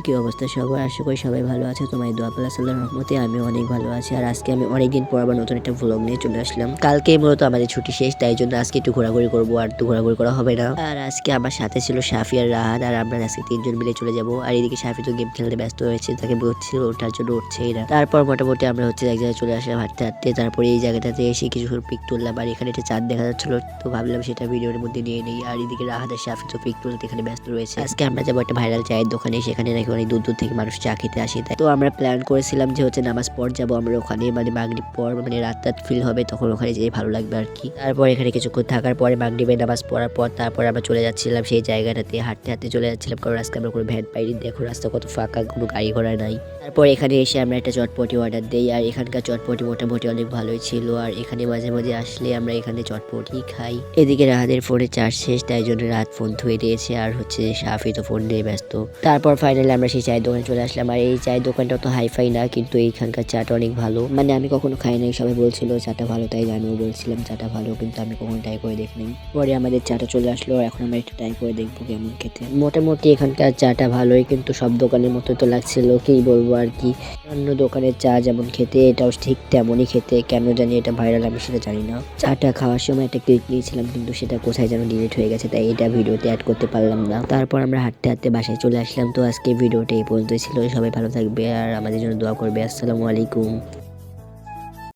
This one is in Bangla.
কি অবস্থা সবার? আশা করি সবাই ভালো আছে। তোমার দোয়া প্লাস আল্লাহর রহমতে আমি অনেক ভালো আছি। আর আজকে আমি অনেকদিন পর আবার নতুন একটা ভ্লগ নিয়ে চলে আসলাম। কালকে মূলত আমাদের ছুটি শেষ, তাই জন্য আজকে একটু ঘোরাঘুরি করবো, আর একটু ঘোরাঘুরি করা হবে না। আর আজকে আমার সাথে ছিল সাফি আর রাহাত, আর আমরা আজকে তিনজন মিলে চলে যাবো। আর এদিকে সাফি তো গেম খেলতে ব্যস্ত হয়েছে, তাকে বলছিল ওঠার জন্য উঠছেই না। তারপর মোটামুটি আমরা হচ্ছে এক জায়গায় চলে আসলাম হাঁটতে হাঁটতে। তারপরে এই জায়গাটাতে এসে কিছু পিক তুললাম, আর এখানে একটা চাঁদ দেখা যাচ্ছিল, তো ভাবলাম সেটা ভিডিওর মধ্যে নিয়ে নেই। আর এদিকে রাহাত আর সাফি তো পিক তুলতে এখানে ব্যস্ত রয়েছে। আজকে আমরা যাবো একটা ভাইরাল চায়ের দোকানে, সেখানে নাকি অনেক দূর দূর থেকে মানুষ চা খেতে আসে। তো আমরা প্ল্যান করেছিলাম যে হচ্ছে নামাজ পড় যাবো আমরা ওখানে, মানে মাগরিব পর, মানে রাত ফিল হবে তখন ওখানে যেয়ে ভালো লাগবে আর কি। তারপর এখানে কিছুক্ষণ থাকার পরে মাগরিবে নামাজ পড়ার পর তারপর আমরা চলে যাচ্ছিলাম সেই জায়গাটাতে, হাঁটতে হাঁটতে চলে যাচ্ছিলাম, কারণ আজকে আমরা কোনো ভ্যান পাইনি। দেখো রাস্তা কত ফাঁকা, কোনো গাড়ি ঘোড়া নাই। তারপর এখানে এসে আমরা একটা চটপটি অর্ডার দিই, আর এখানকার চটপটি মোটামুটি অনেক ভালোই ছিল। আর এখানে মাঝে মাঝে আসলে আমরা এখানে চটপটি খাই। এদিকে রাহাতের ফোনে চার্জ শেষ, তাই জন্য রাত ফোন ধুয়ে দিয়েছে, আর হচ্ছে সাফি তো ফোন নিয়ে ব্যস্ত। তারপর ফাইনালি আমরা সেই চায়ের দোকানে চলে আসলাম। আর এই চায়ের দোকানটা তো হাইফাই না, কিন্তু এইখানকার চাটা অনেক ভালো। মানে আমি কখনো খাই নাই, সবাই বলছিল চাটা ভালো, তাই আমিও বলছিলাম চাটা ভালো, কিন্তু আমি কখনো ট্রাই করে দেখিনি। পরে আমাদের চাটা চলে আসলো, এখন আমরা একটু ট্রাই করে দেখবো কেমন খেতে। মোটামুটি এখানকার চাটা ভালোই, কিন্তু সব দোকানের মতো তো লাগছিল, কি বলবো আর কি। অন্য দোকানের চা যেমন খেতে, এটাও ঠিক তেমনই খেতে। কেন জানি এটা ভাইরাল, আমি সেটা জানি না। চাটা খাওয়ার সময় একটা ক্লিপ নিয়েছিলাম, কিন্তু সেটা কোথায় যেন ডিলিট হয়ে গেছে, তাই এটা ভিডিওতে অ্যাড করতে পারলাম না। তারপর আমরা হাঁটতে হাঁটতে বাসায় চলে আসলাম। তো আজকে ভিডিওটা এই পর্যন্তই ছিল। সবাই ভালো থাকবে আর আমাদের জন্য দোয়া করবে। আসসালামু আলাইকুম।